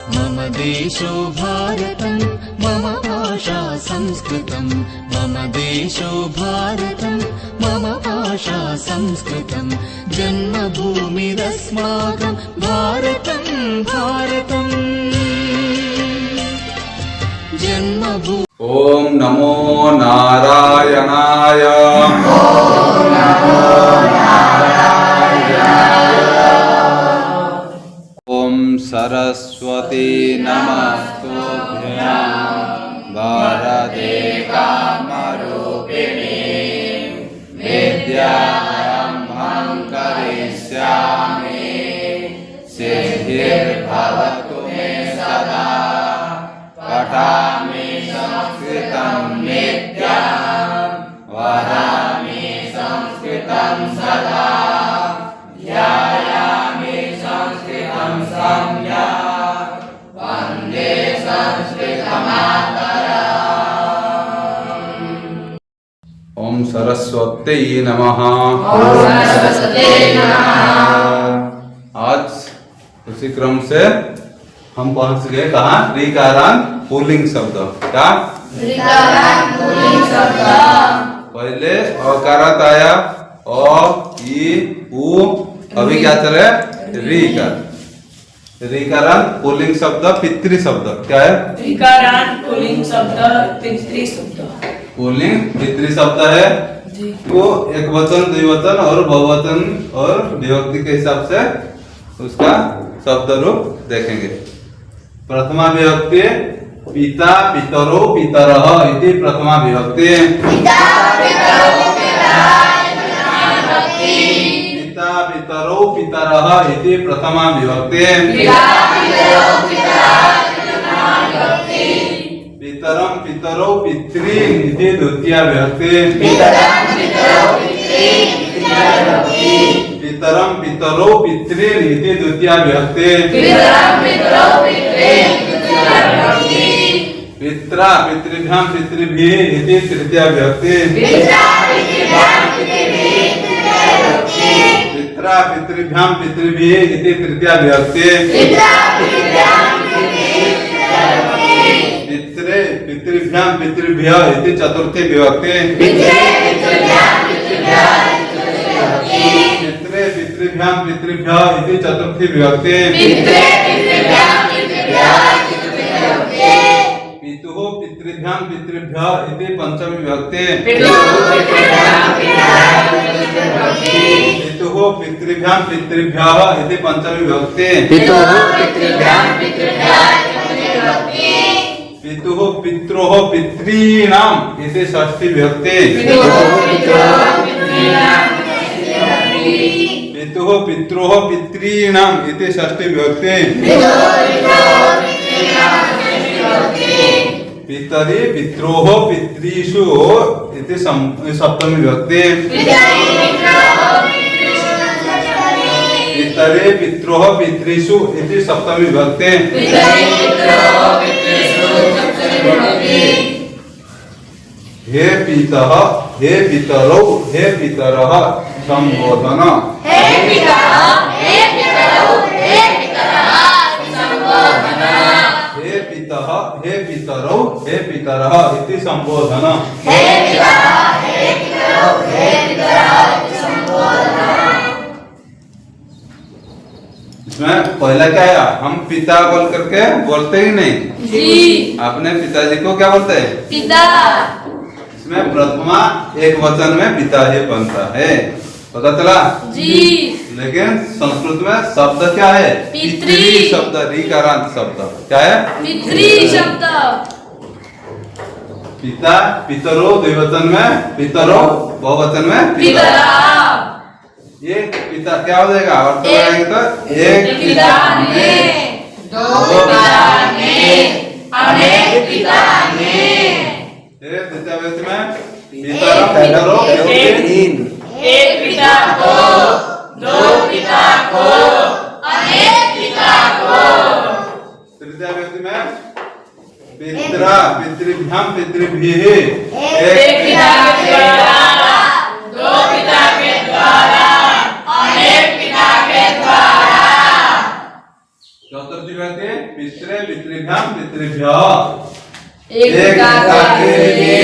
मम देशो भारतं मम भाषा संस्कृतं मम देशो भारतं मम भाषा संस्कृतं जन्मभूमिरस्माकं भारतं भारतम् जन्मभूमि। ओम नमो नारायणाय। ओम सरस्वती नमस्तुभ्यां वरदे कामरूपिणी विद्यारम्भं करिष्यामि सिद्धिर्भवतु मे सदा पठामि संस्कृतं नित्यं वदामि संस्कृतं सदा ध्यायामि संस्कृतं सम्यक् वन्दे संस्कृतमातरम्। ओम सरस्वती नमः। ओम सरस्वती नमः। आज उसी क्रम से हम पहुंच गए कहाँ? ऋकारांत पुल्लिंग शब्द। क्या? ऋकारांत पुल्लिंग शब्द। पहले अकारांत आया अ, ई, उ, अभी क्या चल रहा है? ऋकार। ऋकारांत पुल्लिंग शब्द पितृ शब्द। क्या है? ऋकारांत पुल्लिंग शब्द पितृ शब्द। पुल्लिंग पितृ शब्द है वो एक वचन द्विवचन और बहुवचन और विभक्ति के हिसाब से उसका शब्द रूप देखेंगे। प्रथमा विभक्ति पिता पितरो पितरः इति प्रथमा विभक्ति। पिता पितरो पितरः इति प्रथमा विभक्ति। पितरं पितरो पितॄन् इति द्वितीया विभक्ति। पितरं पितरो पितॄन् इति द्वितीया विभक्ति। पित्रा पितृभ्यां पितृभिः इति तृतीया विभक्ति। पित्रा पितृभ्यां पितृभिः इति तृतीया विभक्ति। पित्रे पितृभ्यां पितृभ्यः इति चतुर्थी विभक्ति। पित्रे पितृभ्यां पितृभ्यः इति चतुर्थी विभक्ति। पितुः पितृभ्यां पितृभ्यः इति पंचमी विभक्ति। पितुः पितृभ्यां पितृभ्यः इति पंचमी विभक्ति। पितुः पित्रोः पितॄणाम् इति षष्ठी विभक्ति। पितुः पित्रोः पितॄणाम् इति षष्ठी विभक्ति। पितरि पित्रोः पितृषु इति सप्तमी विभक्ति। पितरे पित्रोः पितृषु इति सप्तमी विभक्ति। हे पितः हे पितरौ हे पितरः संबोधन। हे पितः हे पितरौ हे पितरः इति संबोधन। इसमें पहला क्या है? हम पिता बोल करके बोलते ही नहीं जी। आपने पिताजी को क्या बोलते हैं? पिता। इसमें प्रथमा एक वचन में पिता ही बनता है, पता चला जी। लेकिन संस्कृत में शब्द क्या है? पितृ शब्द। ऋकारांत शब्द क्या है? पितृ शब्द। पिता पितरो द्विवचन में पितरो, बहुवचन में पितरा। एक पिता क्या हो जाएगा? अर्थ लगाएंगे तो एक पिता ने, दो पिता ने, अनेक पिता ने। द्वितीय व्यक्ति में पितरो पितरो तीन। एक पिता को, दो पिता को, अनेक पिता को। तृतीय व्यक्ति में पित्रा पितृभ्यां पितृभिः एक पिता के द्वारा, दो पिता के द्वारा, अनेक पिता के द्वारा। चतुर्थी व्यक्ति पितरे पितृभ्याम पितृभ्य एक पिता के लिए,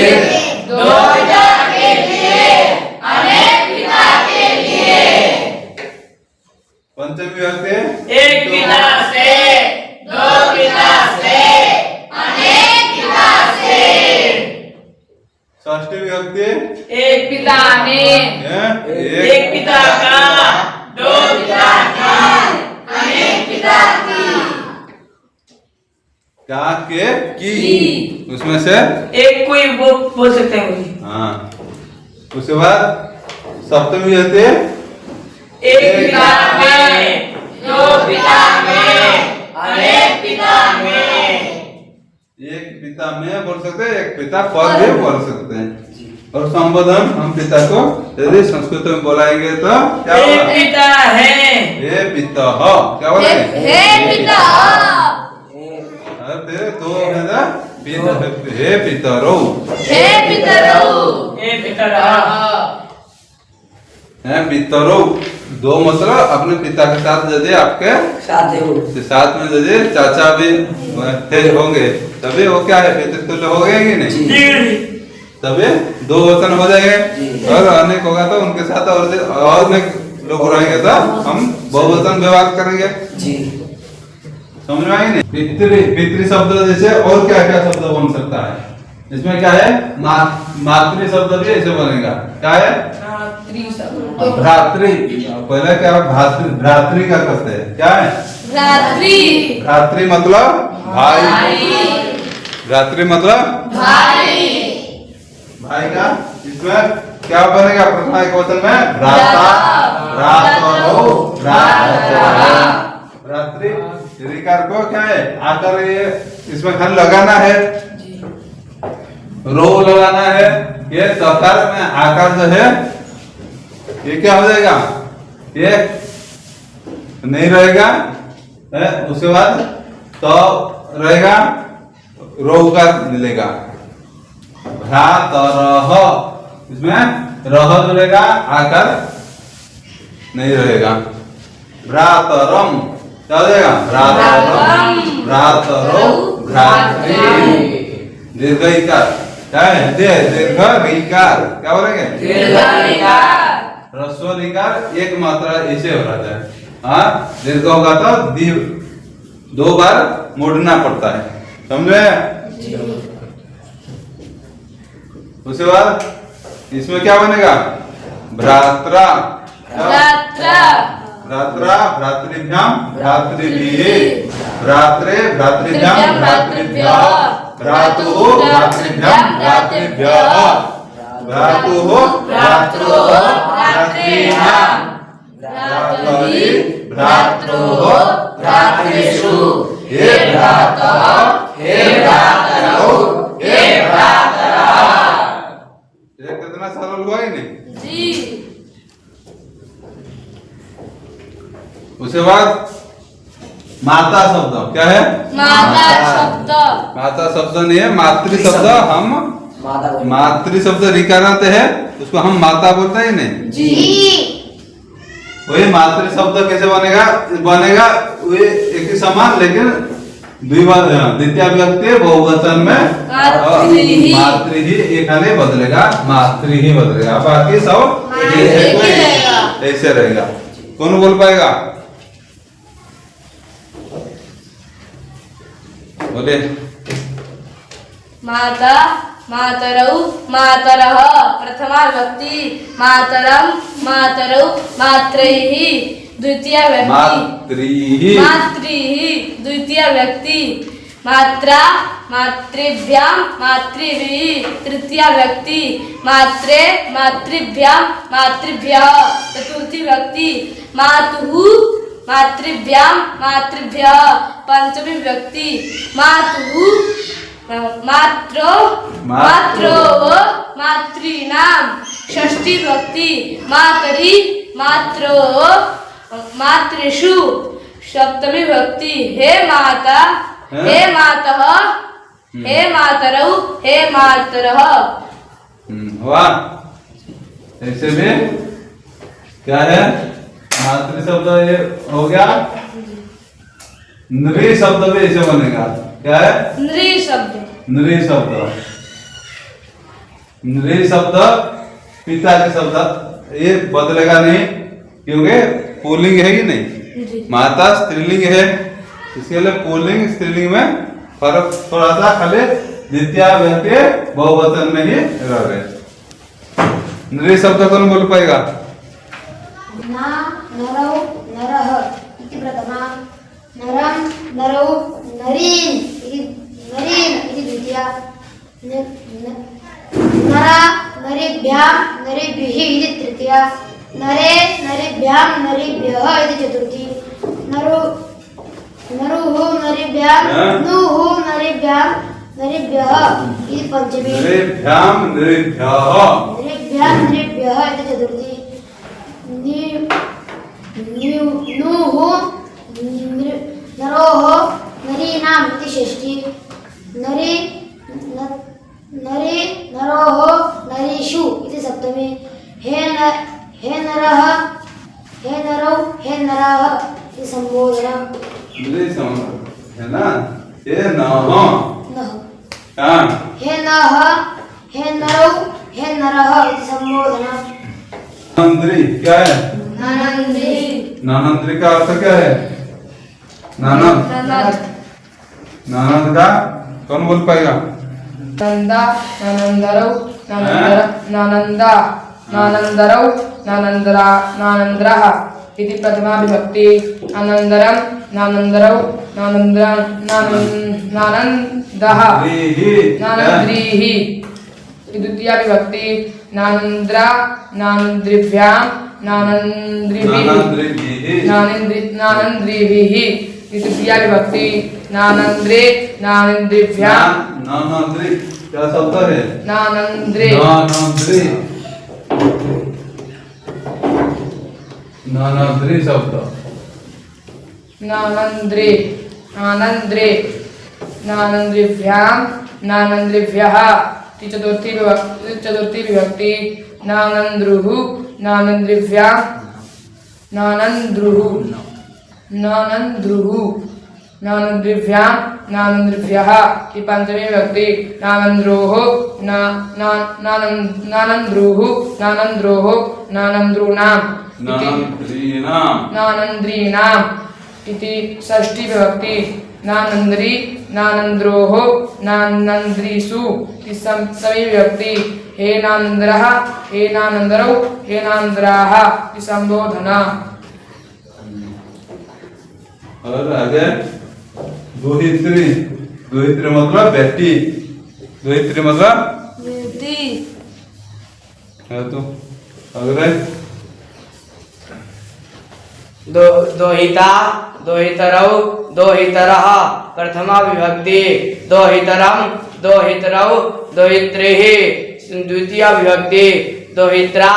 दो पिता के लिए, अनेक पिता के लिए। पंचमी विभक्ति एक पिता से, दो पिता से, अनेक पिता से। षष्ठी विभक्ति एक पिता में, एक पिता का, दो पिता की, अनेक पिता की। क्या की उसमें से एक कोई वो बोल सकते हैं वही। हाँ। उसके बाद सप्तमी विभक्ति एक पिता में, दो पिता में, अनेक पिता में। एक पिता में बोल सकते हैं, एक पिता पर भी बोल सकते हैं। और संबोधन हम पिता को यदि संस्कृत में बोलाएंगे तो क्या एक होगा? पिता है, हे पिता क्या बोलेंगे? हे पिता। अरे दो है ना हे पितरो हे पितरो, हे पितरा। है पितरो दो मतलब अपने पिता के साथ यदि आपके साथ में यदि चाचा भी होंगे तभी वो क्या है पितृतुल्य हो गए कि नहीं? तभी दो वचन हो जाएंगे और अनेक होगा तो उनके साथ और अनेक लोग रहेंगे तो हम बहुवचन व्यवहार करेंगे। समझ में आई नहीं? पितृ शब्द जैसे और क्या क्या शब्द बन सकता है? इसमें क्या है मातृ शब्द भी ऐसे बनेगा। क्या है? भ्रातृ। पहले क्या भ्रातृ का करते हैं? क्या है? भ्रातृ मतलब भाई। भ्रातृ मतलब भाई का। इसमें क्या बनेगा? प्रथम एक वचन में भ्राता भ्रातरो भ्रातृ। ऋकार को क्या है? आकर ये इसमें खाली लगाना है, रो लगाना है। ये तकार में आकार जो है ये क्या हो जाएगा? ये नहीं रहेगा है। उसके बाद तो रहेगा रो का मिलेगा भ्रातरह। इसमें रह जुड़ेगा, आकार नहीं रहेगा। भ्रातरम क्या हो जाएगा? भ्रातरम भ्रातरो भ्रातृ। दीर्घ इकार क्या है? दीर्घ इकार क्या बोलेंगे? ह्रस्व इकार एक मात्रा ऐसे हो रहा है। हाँ, दीर्घ होगा तो दो बार मोड़ना पड़ता है। समझे? उसके बाद इसमें क्या बनेगा? भ्रात्रा भ्रात्रा भ्रातृभ्याम भ्रातृभिः भ्रात्रे भ्रातृभ्याम भ्रातृभ्यः भ्रातुः भ्रातृभ्याम भ्रातृभ्यः भ्रातुः भ्रातृः भ्रातॄणां भ्रातरि भ्रातृः भ्रातृषु हे भ्रातः हे भ्रातरौ हे भ्रातरः। ये कितना सरल हुआ ही नहीं जी। उसके बाद माता शब्द क्या है? माता शब्द नहीं है, मातृ शब्द। हम मातृ शब्द रिकारांत है, उसको हम माता बोलते हैं नहीं जी। वही मातृ शब्द कैसे बनेगा? वे एक ही समान लेकिन द्वितीय व्यक्ति बहुवचन में मातृ ही एक आने बदलेगा, मातृ ही बदलेगा, बाकी सब ऐसे रहेगा। कौन बोल पाएगा? बोले। माता मातरौ मातरः प्रथमा विभक्ति, मातरम मातरौ मात्रैः द्वितीय व्यक्ति, मातृः द्वितीय व्यक्ति, मात्रा मातृभ्यां मातृभिः तृतीय व्यक्ति, मात्रे मातृभ्यां मातृभ्यः चतुर्थी व्यक्ति, मातुः मातृभ्यां मातृभ्यः पंचमी व्यक्ति, मातुः मात्रो मातॄणां षष्ठी व्यक्ति, मातरि मात्रो मातृषु सप्तमी व्यक्ति। हे माता हे मातः हे मातरौ हे मातरः। वाह, ऐसे में क्या है? मातृ शब्द ये हो गया। नृ शब्द भी ऐसे बनेगा, क्या है? नृ शब्द। नृ शब्द, नृ शब्द पिता के शब्द ये बदलेगा नहीं, क्योंकि पुल्लिंग है कि नहीं, जी। माता स्त्रीलिंग है, इसके लिए पुल्लिंग स्त्रीलिंग में फर्क थोड़ा सा, खाली द्वितीय व्यक्ति बहुवचन में ही रह गए। नृ शब्द कौन बोल पाएगा? ना नरौ नरः इति प्रथमा, नरं नरौ नरीन् इति द्वितीया, नरा नरेभ्यां नरेभिः इति तृतीया, नरे नरेभ्यां नरेभ्यः इति चतुर्थी, नरुः नरेभ्यां नुः नरेभ्यां नरेभ्यः इति पंचमी, नरेभ्यां नरेभ्यः इति चतुर्थी, नुः नरोः नरीणाम् इति षष्ठी, नरे नरोः नरीषु इति सप्तमी, हे नरः हे नरौ हे नराः इति संबोधना। है ना, ये नः, नः, हाँ, हे नः हे नरौ हे नरः इति संबोधना। नानंद्री क्या है? नानंद्री। नानंद्री का अर्थ क्या है? नानंद, नानंद का कौन बोल पाएगा? नंदा नानंदरौ नानंदा नानंदरौ नानंदरा नानंद्रः इति प्रथमा विभक्ति, अनंतरं नानंदरौ नानंदरं नानंदः नानंद्रीः इति द्वितीया विभक्ति, नानंद्रा नानंद्रिभ्यां नानंद्रिभिः नानंद्रिभिः इति तृतीया विभक्ति, नानंद्रे नानंद्रिभ्यां नानंद्री क्या शब्द है? नानंद्रे नानंद्री, नानंद्री शब्द, नानंद्रे आनंद्रे नानंद्रिभ्यां नानंद्रिभ्यः इति चतुर्थी विभक्ति, नानंद्रुः नानंद्रिभ्यां नानंद्रुः नानंद्रिभ्यां नानंद्रिभ्यः इति पंचमी विभक्ति, नानंद्रोः नानंद्रुः नानंद्रूणाम् नानंद्रीणाम् इति षष्ठी विभक्ति, नानंद्री नानंद्रोः नानंद्रीषु इति सप्तमी विभक्ति, हे नानंद्रः हे नानंदरौ हे नानंद्राः इति संबोधना। और आगे दोहित्री, दोहित्री मतलब बेटी, दोहित्री मतलब बेटी। है तो अगले दोहिता दोहितरौ दोहितरः प्रथमा विभक्ति, दोहितरं दोहितरौ दोहित्रीः द्वितीया विभक्ति, दोहित्रा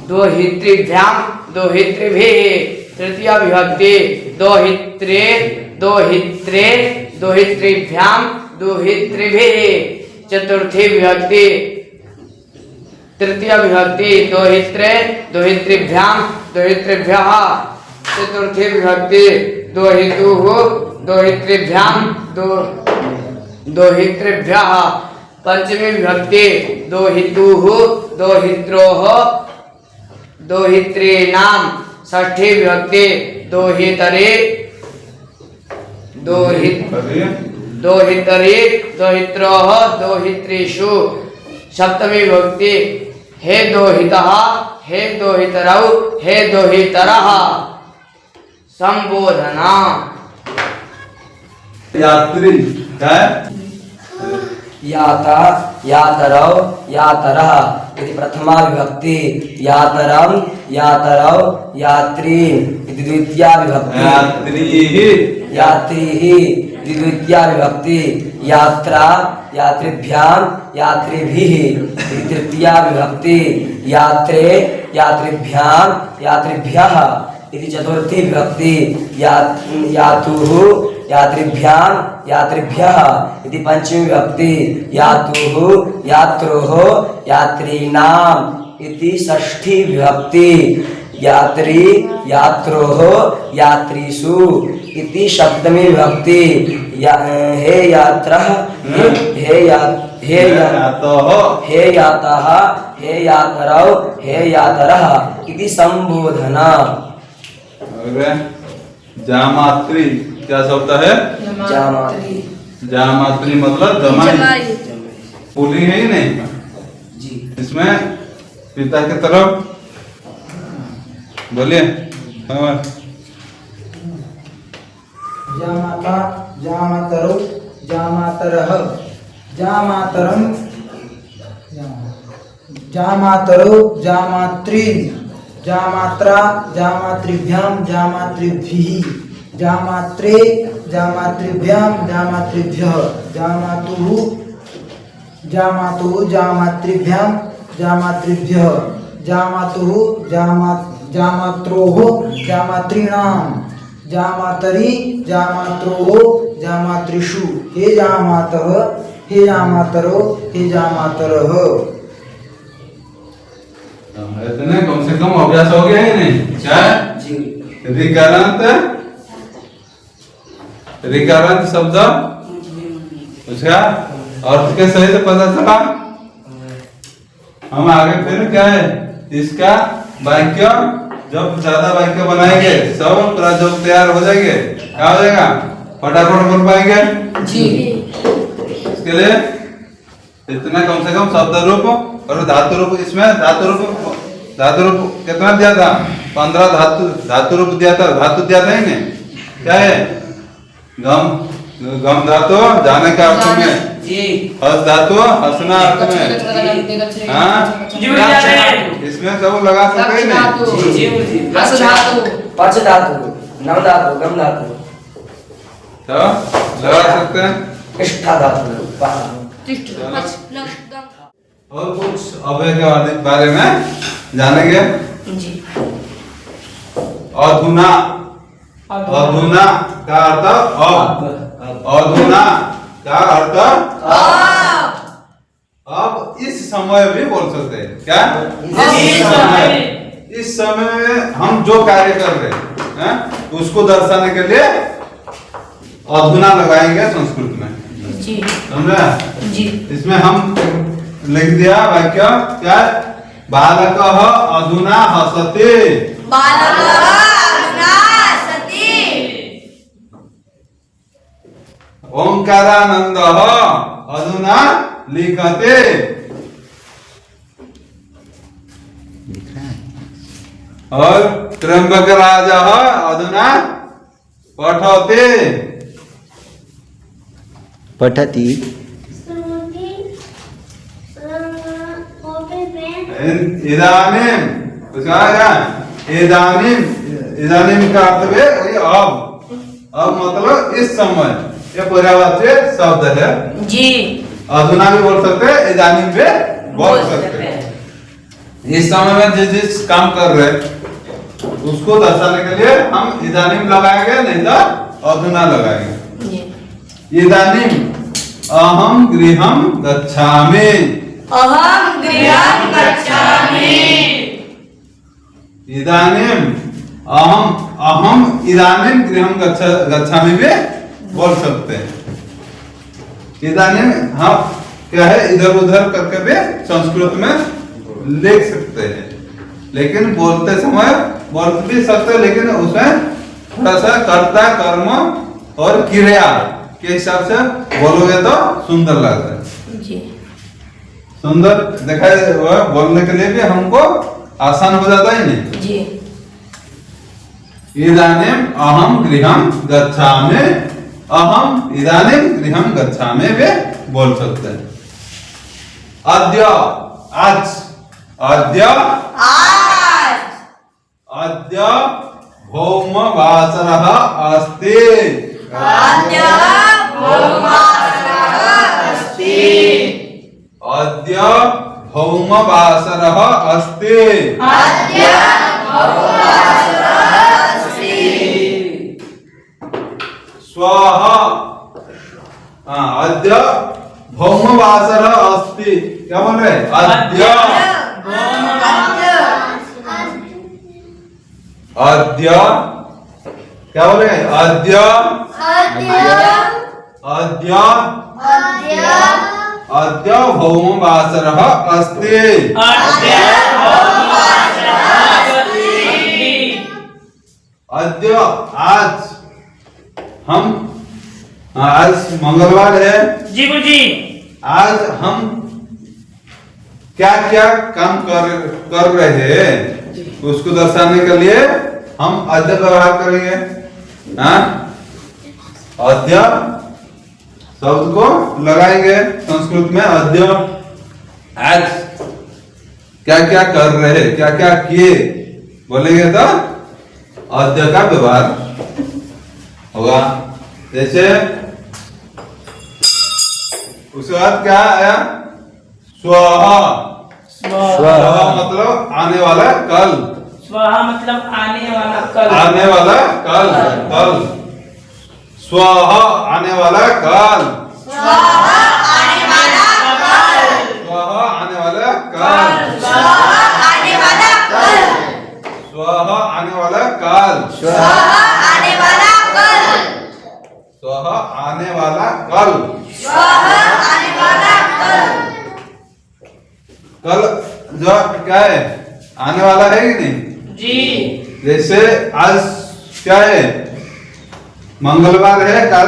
दोहित्रीभ्यां दोहित्रीभिः तृतीया विभक्ति, दोहित्रे दोहित्रीभ्यां दोहित्रीभिः चतुर्थी विभक्ति, तृतीया विभक्ति, दोहित्रे दोहित्रीभ्यां दोहित्रीभ्यः चतुर्थी विभक्ति, दोहितुः दोहित्रीभ्यां दोहित्रीभ्यः पंचमी विभक्ति, दोहितुः दोहित्रोः दोहित्रीणां षष्ठी विभक्ति, दोहितरे दोहित्रोः दोहित्रीषु सप्तमी विभक्ति, हे दोहितः हे दोहितरौ हे दोहितरः संबोधना। यात्री क्या है? याता यातरौ यातरः इति प्रथमा विभक्ति, यातरं यातरौ यात्रीन् इति द्वितीया विभक्ति, यात्रीः इति द्वितीया विभक्ति, यात्रा यात्रिभ्यां यात्रिभिः इति तृतीया विभक्ति, यात्रे यात्रिभ्यां यात्रिभ्यः इति चतुर्थी विभक्ति, यातुः यात्रिभ्यां यात्रिभ्यः इति पंचमी विभक्ति, यातुः यात्रोः यात्रीणाम् इति षष्ठी विभक्ति, यात्री यात्रोः यात्रीषु इति सप्तमी विभक्ति हे यात्रः हे याताः हे यातरौ हे यातरः इति संबोधना। जामात्री क्या शब्द है? जामात्री। जामात्री मतलब जमाई, पुलिंग है ही नहीं जी। इसमें पिता की तरफ बोलिए। जामाता जामातरो जामातरः जामातरं जामातरो जामात्री जामात्रा जामातृभ्यां जामातृभिः जामात्रे जामातृभ्यां जामातृभ्यः जामातुः जामातुः जामातृभ्यां जामातृभ्यः जामातुः जामात्रोः जामातॄणां जामातरी जामात्रोः जामातृषु हे जामातः हे जामातरो हे जामातरः। इतने कम से कम अभ्यास हो गया है नहीं? क्या रिकारांत शब्द उसका अर्थ के सही से पता चला। हम आगे फिर क्या है इसका वाक्य, जब ज्यादा वाक्य बनाएंगे सब पूरा जब तैयार हो जाएंगे क्या हो जाएगा, फटाफट बोल पाएंगे जी। इसके लिए इतना कम से कम शब्द रूप और धातु रूप, इसमें धातु रूप कितना दिया था? 15 धातु रूप दिया था, धातु दिया था ही नहीं? क्या है? गम धातु जाने का अर्थ में, हस धातु हंसना अर्थ में, हाँ इसमें सब लगा सकते हैं नहीं? पच धातु नव धातु गम धातु तो लगा सकते हैं। इष्ठा धातु और कुछ अव्यय के बारे में जानेंगे जी। अधुना, अधुना का अर्थ अब, अधुना का अर्थ अब इस समय भी बोल सकते हैं। क्या? इस समय में हम जो कार्य कर रहे हैं उसको दर्शाने के लिए अधुना लगाएंगे संस्कृत में जी। समझा जी। इसमें हम लिख दिया वाक्य क्या? बालकः अधुना हसते, ओंकारानंदः अधुना लिखते, और त्र्यंबकराजः अधुना पठते, पठति इदानीम उसका क्या? इदानीम का अर्थ है अब मतलब इस समय, ये पर्यायवाची शब्द है जी। अधुना भी बोल सकते हैं, इदानीम भी बोल सकते हैं। इस समय में जिस काम कर रहे उसको दर्शाने के लिए हम इदानीम लगाएंगे, नहीं तो अधुना लगाएंगे। इदानीम अहम गृहम गच्छामि, अहम गृहं गच्छामि। इदानीम अहम इदानीम गृहं गच्छामि भी बोल सकते हैं। इदानीम हम क्या है इधर उधर करके भी संस्कृत में लिख सकते हैं, लेकिन बोलते समय बोल भी सकते हैं, लेकिन उसमें थोड़ा सा कर्ता कर्म और क्रिया के हिसाब से बोलोगे तो सुंदर लगता है जी। सुंदर दिखाई बोलने के लिए भी हमको आसान हो जाता है नहीं जी। इदानीम अहम गृहं गच्छामि, अहम इदानीम गृहं गच्छामि भी बोल सकते हैं। अद्य आज, अद्य अद्य भौमवासरः अस्ति, अद्य भौमवासरः अस्ति, अद्य भौमवासरः अस्ति, अद्य भौमवासरः अस्ति। स्वः अद्य भौमवासरः अस्ति, क्या बोल रहे? अद्य अद्य क्या बोलेंगे? अद्य अद्य अद्य भौमवासरः अस्ति। अद्य आज हम आज मंगलवार है जी गुरुजी। आज हम क्या क्या काम कर रहे हैं उसको दर्शाने के लिए हम अद्य व्यवहार करेंगे। हाँ अद्य शब्द को लगाएंगे संस्कृत में। अद्य आज क्या क्या कर रहे हैं, क्या क्या किए बोलेंगे तो अद्य का व्यवहार होगा। जैसे उसके बाद क्या आया? स्वः। स्वः मतलब आने वाला कल। स्वाहा मतलब आने वाला कल। आने वाला कल। कल स्वः आने वाला कल। स्वः आने वाला कल। स्वः आने वाला कल। स्वः आने वाला कल। कल जो क्या है? आने वाला है कि नहीं? जी। जैसे आज क्या है? मंगलवार है, कल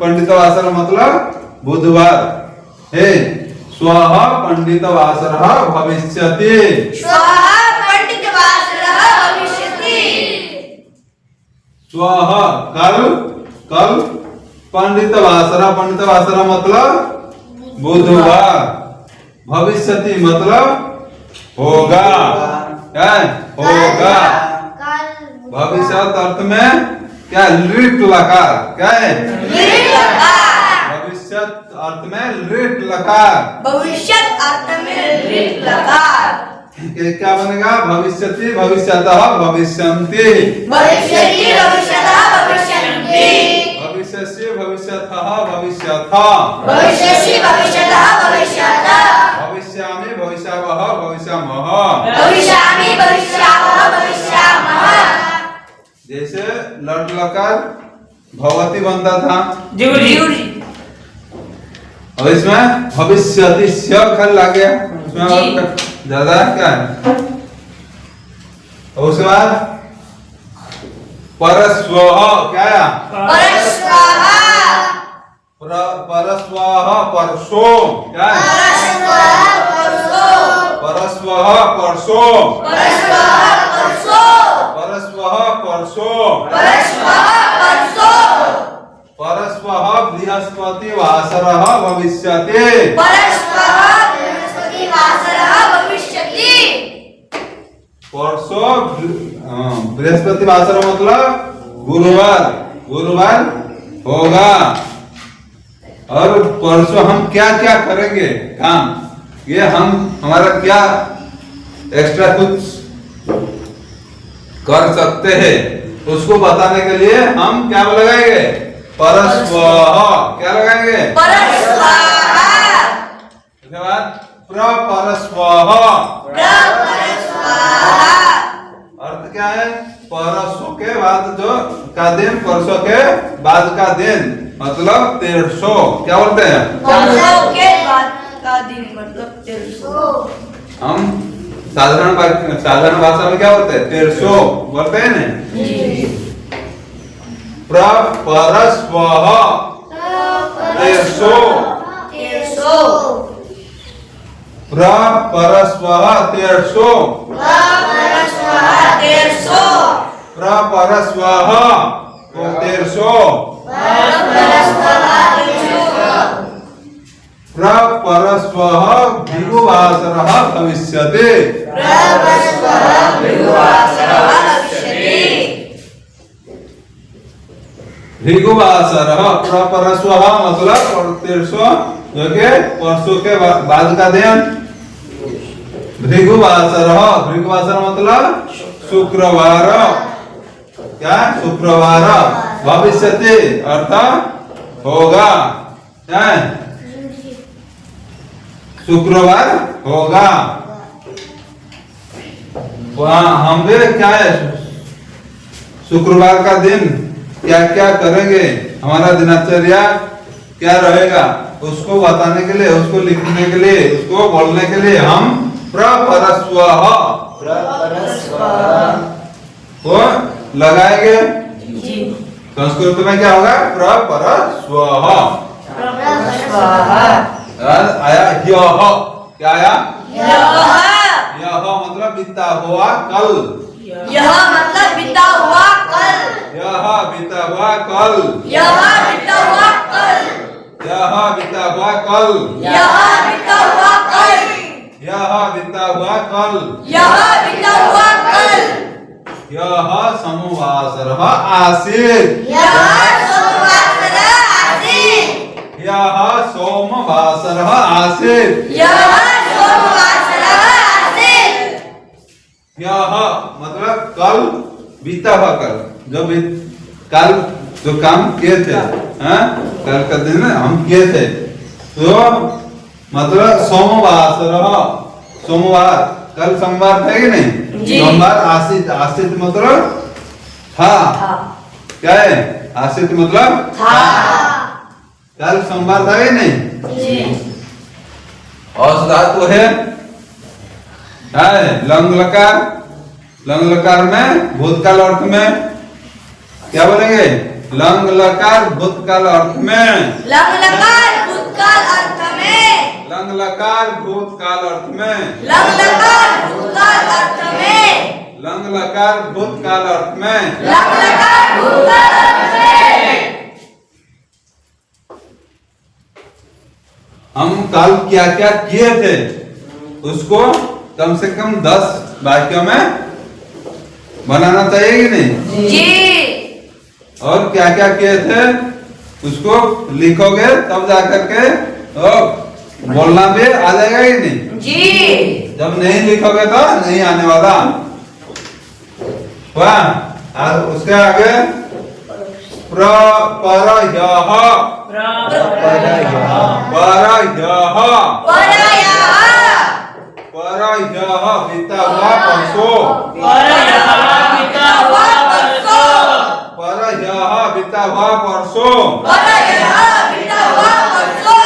पंडितवासर मतलब बुधवार है। स्वः पंडितवासरः भविष्यति। स्वः कल कल पंडितवासर मतलब बुधवार। भविष्यति मतलब होगा। क्या है? होगा। भविष्य अर्थ में क्या? लिट लकार। क्या है? भविष्य अर्थ में लिट लकार। क्या बनेगा? भविष्यति भविष्यतः भविष्यन्ति। भविष्यस्य भविष्यतः भविष्यथा। भविष्यामि भविष्यावः भविष्यामः। जैसे लट लकार भवती बनता था। जी गुरुजी। और इसमें भविष्यति स्य खल लग गया। उसमें और ज्यादा क्या है? और उसके बाद परस्वः क्या है? परस्वः परसो क्या है? परस्वः परसो। परस्वः परसो। परस्वः बृहस्पतिवासरः भविष्यति। परसो बृहस्पतिवासर मतलब गुरुवार। गुरुवार होगा। और परसों हम क्या क्या करेंगे काम, ये हम हमारा क्या एक्स्ट्रा कुछ कर सकते हैं उसको बताने के लिए हम क्या लगाएंगे? परस्वः। क्या लगाएंगे? उसके बाद प्रपरस्वः। अर्थ क्या है? परसों के बाद जो का दिन, परसों के बाद का दिन मतलब 1300। क्या बोलते हैं? हम साधारण भाषा में क्या बोलते हैं? 1300 बोलते हैं ना। प्रपरस्वः 1300। प्रपरस्वः 1300। प्रपरस्वः 1300। प्रपरस्वः भृगुवासरः भविष्यति। भृगुवासरः प्रपरस्वः मतलब 1300 जो के परसों के बाद का दिन। भृगुवासरः भृगुवासर मतलब शुक्रवार। क्या? शुक्रवार। भविष्यति अर्थात होगा। क्या? शुक्रवार होगा। वहाँ हम भी क्या है? शुक्रवार का दिन क्या क्या करेंगे, हमारा दिनचर्या क्या रहेगा, उसको बताने के लिए, उसको लिखने के लिए, उसको बोलने के लिए हम प्रपरस्वः को लगाएंगे। संस्कृत में क्या होगा? प्रपरस्वः। आया ह्यः, क्या आया? यह मतलब बीता हुआ कल। यह मतलब बीता हुआ कल। यह बीता हुआ कल। यह बीता हुआ कल। यह बीता हुआ कल। यह बीता हुआ कल। यह बीता हुआ कल। यह बीता हुआ कल। यह सोमवासरः आसीत्। यह सोमवासरः आसीत्। यह सोमवासरः आसीत्। यह सोमवासरः आसीत्। यह मतलब कल बीता हुआ कल, कल जो काम किए थे, कल का दिन हम किए थे, तो मतलब सोमवासरः, सोमवार, कल सोमवार था कि नहीं? सोमवार आसित, आसित मतलब था। क्या है आसित मतलब? कल सोमवार था कि नहीं? और धातु है लंग लकार। लंग लकार में भूतकाल अर्थ में क्या बोलेंगे? लंग लकार भूतकाल अर्थ में। लंग लकार भूतकाल अर्थ में। लंग लकार भूतकाल अर्थ में। लंग लकार भूतकाल अर्थ में। लंग लकार भूतकाल अर्थ में। लंग लकार भूतकाल अर्थ में। हम कल क्या क्या किए थे उसको कम से कम 10 वाक्यों में बनाना चाहिए कि नहीं? जी। और क्या क्या किए थे उसको लिखोगे तब जाकर के बोलना भी आ जाएगा कि नहीं? जी। जब नहीं लिखोगे तो नहीं आने वाला। वाह, उसके आगे परयः, परयः बीता हुआ परसों। परयः बीता हुआ परसों। परयः बीता हुआ परसों। परयः बीता हुआ परसों।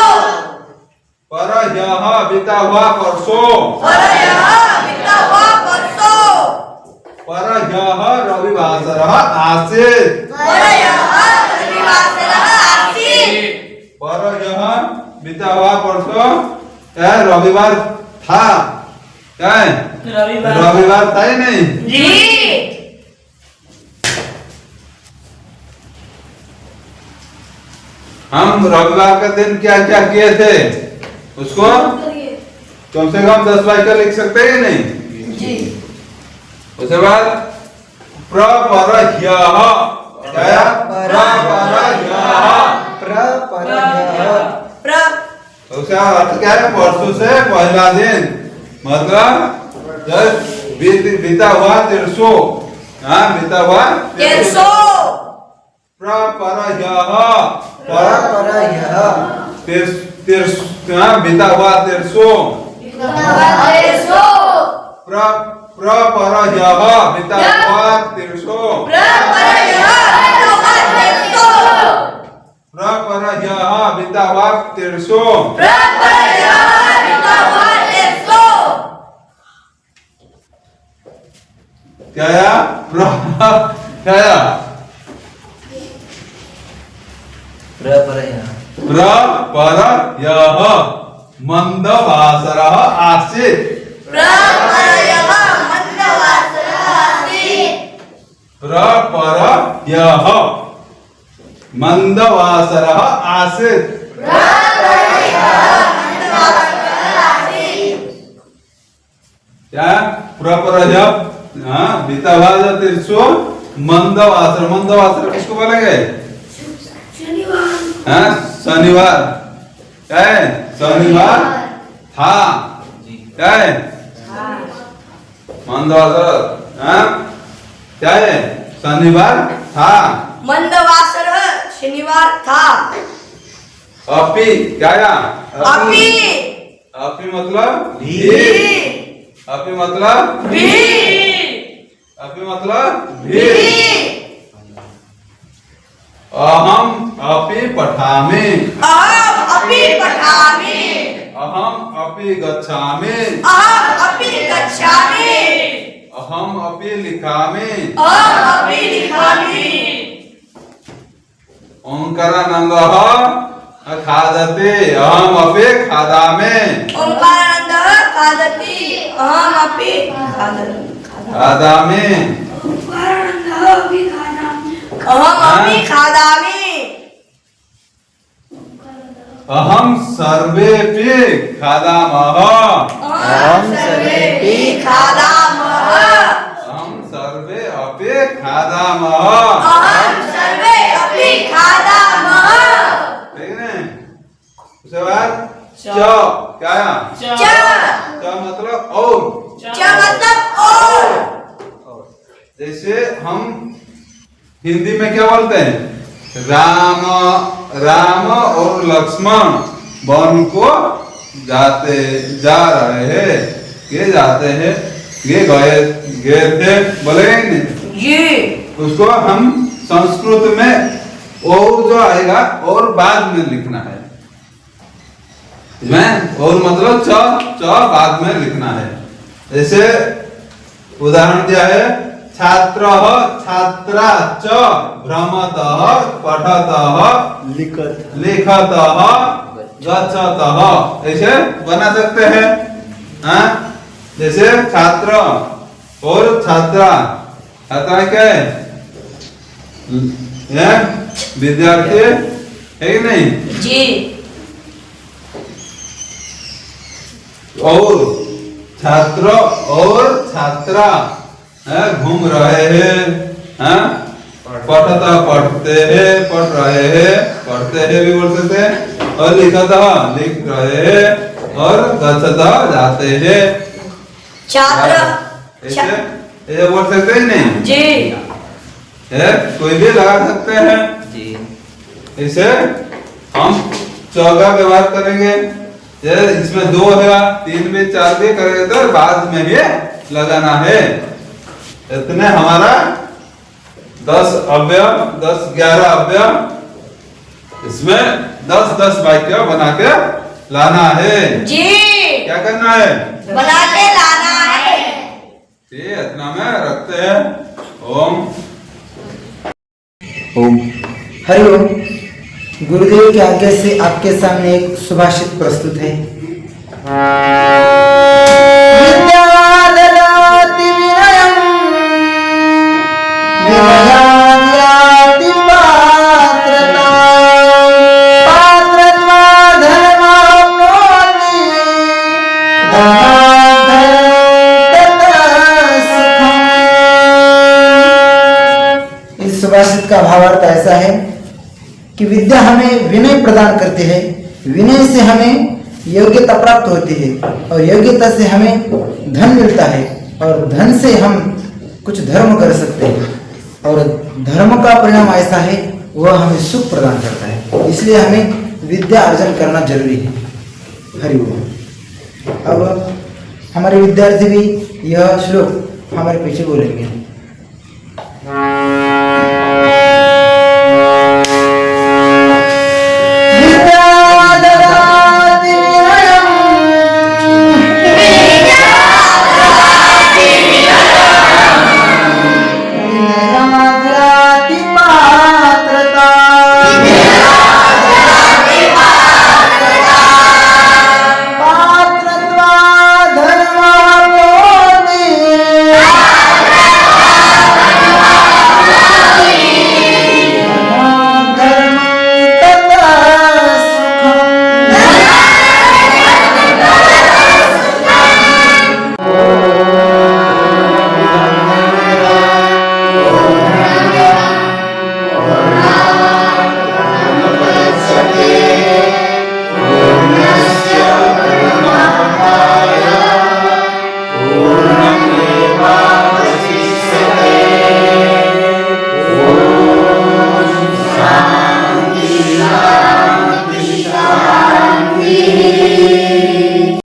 परयः बीता हुआ परसों। परयः बीता हुआ परसों। परयः रविवासरः आसीत्। परयः रविवासरः आसीत्। परयः बीता हुआ परसों रविवार था। क्या है? रविवार था ही नहीं? जी। हम रविवार का दिन क्या क्या किए थे उसको कम से कम 10 वाक्य लिख सकते हैं कि नहीं? जी। उसके बाद प्रपरह्यः, क्या? उसका अर्थ क्या है? परसों से पहला दिन, मतलब जब बीता हुआ 300, बीता हुआ 300। प्रपरह्यः, परयः बीता हुआ 300। प्रपरह्यः बीता हुआ 300। प्रपरह्यः बीता हुआ 300। क्या या? क्या या? प्रपरह्यः मंदवासरः आसीत्। प्रपरह्यः मंदवासरः आसीत्। क्या? प्रपरह्यः बीता हुआ 300 मंदवासर। मंदवासर किसको बोलेंगे? शनिवार। क्या है? शनिवार था। क्या है? मंदवासर क्या है? शनिवार था। मंदवासर शनिवार था। अपि क्या या? अपि। अपि मतलब भी। अपि मतलब भी। अपि मतलब भी। अहम अपि पठामि अहम अपि पठामि अहम अपि गच्छामि अहम अपि गच्छामि अहम अपि लिखामि अहम अपि लिखामि ओंकारानंदः खादति अहम अपि खादामि ओंकारानन्दः खादति अहम अपि खादामि ओंकारानन्दः अपि खादामि अहम अपि खादामि अहम सर्वेपि खादामः अहम सर्वेपि खादामः अहम सर्वे अपि खादामः अहम सर्वे अपि खादामः ठीक है उसके बाद च क्या आया च मतलब और च मतलब और जैसे हम हिंदी में क्या बोलते हैं राम और लक्ष्मण वन को जा रहे हैं ये जाते हैं ये गए थे बोलेंगे जी उसको हम संस्कृत में और जो आएगा और बाद में लिखना है और मतलब च बाद में लिखना है जैसे उदाहरण दिया है छात्र छात्रा च भ्रमतः पठतः लिखतः गच्छतः ऐसे बना सकते हैं हाँ? जैसे छात्र और छात्रा छात्रा क्या है विद्यार्थी है कि नहीं जी और छात्र और छात्रा घूम रहे हैं पढ़ता पढ़ते हैं पढ़ रहे हैं पढ़ते हैं भी बोल सकते हैं और लिखता लिख रहे हैं और गच्छता जाते हैं छात्र ऐसे बोल सकते हैं नहीं जी है कोई भी लगा सकते हैं जी इसे हम चौका व्यवहार करेंगे इसमें 2 है 3 भी 4 भी करेंगे तो बाद में भी लगाना है इतने हमारा 10 अव्यय 10-11 अव्यय इसमें 10-10 वाक्य बना के लाना है जी क्या करना है बना के लाना है ठीक इतना में रखते हैं ओम ओम हरि ओम गुरुदेव की आज्ञा से आपके सामने एक सुभाषित प्रस्तुत है विद्याददाति विनयम् विनयाद्याति पात्रताम् पात्रत्वा धर्माप्नोति धर्माद्धर्म ततः सुखम्। इस सुभाषित का भावार्थ ऐसा है कि विद्या हमें विनय प्रदान करती है विनय से हमें योग्यता प्राप्त होती है और योग्यता से हमें धन मिलता है और धन से हम कुछ धर्म कर सकते हैं और धर्म का परिणाम ऐसा है वह हमें सुख प्रदान करता है इसलिए हमें विद्या अर्जन करना जरूरी है हरि ओम। अब हमारे विद्यार्थी भी यह श्लोक हमारे पीछे बोलेंगे।